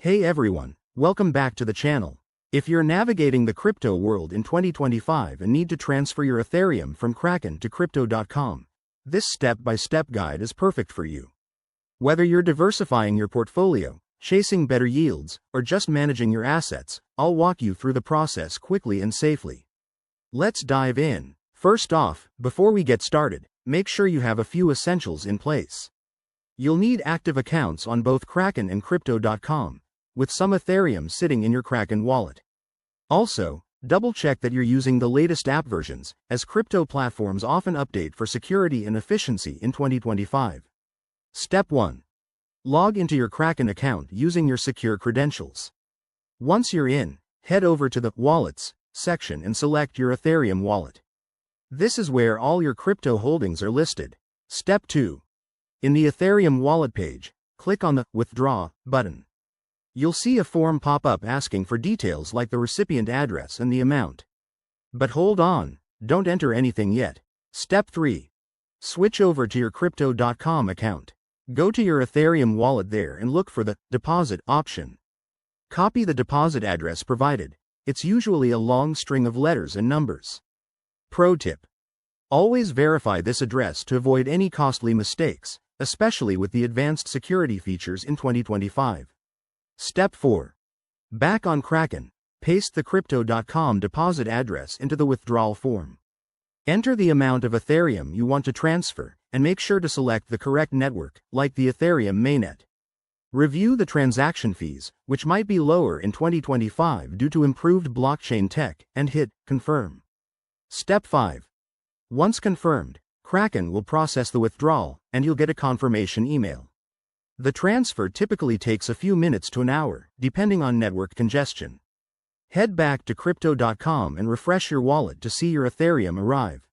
Hey everyone, welcome back to the channel. If you're navigating the crypto world in 2025 and need to transfer your Ethereum from Kraken to Crypto.com, this step-by-step guide is perfect for you. Whether you're diversifying your portfolio, chasing better yields, or just managing your assets, I'll walk you through the process quickly and safely. Let's dive in. First off, before we get started, make sure you have a few essentials in place. You'll need active accounts on both Kraken and Crypto.com, with some Ethereum sitting in your Kraken wallet. Also, double-check that you're using the latest app versions, as crypto platforms often update for security and efficiency in 2025. Step 1. Log into your Kraken account using your secure credentials. Once you're in, head over to the Wallets section and select your Ethereum wallet. This is where all your crypto holdings are listed. Step 2. In the Ethereum wallet page, click on the Withdraw button. You'll see a form pop up asking for details like the recipient address and the amount. But hold on, don't enter anything yet. Step 3. Switch over to your Crypto.com account. Go to your Ethereum wallet there and look for the Deposit option. Copy the deposit address provided. It's usually a long string of letters and numbers. Pro tip: always verify this address to avoid any costly mistakes, especially with the advanced security features in 2025. Step 4. Back on Kraken, paste the Crypto.com deposit address into the withdrawal form. Enter the amount of Ethereum you want to transfer, and make sure to select the correct network, like the Ethereum mainnet. Review the transaction fees, which might be lower in 2025 due to improved blockchain tech, and hit Confirm. Step 5. Once confirmed, Kraken will process the withdrawal, and you'll get a confirmation email. The transfer typically takes a few minutes to an hour, depending on network congestion. Head back to Crypto.com and refresh your wallet to see your Ethereum arrive.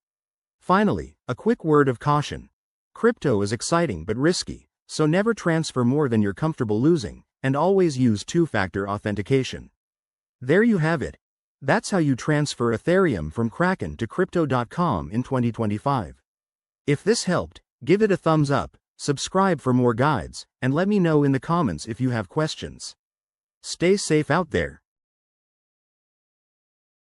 Finally, a quick word of caution. Crypto is exciting but risky, so never transfer more than you're comfortable losing, and always use two-factor authentication. There you have it. That's how you transfer Ethereum from Kraken to Crypto.com in 2025. If this helped, give it a thumbs up, subscribe for more guides, and let me know in the comments if you have questions. Stay safe out there.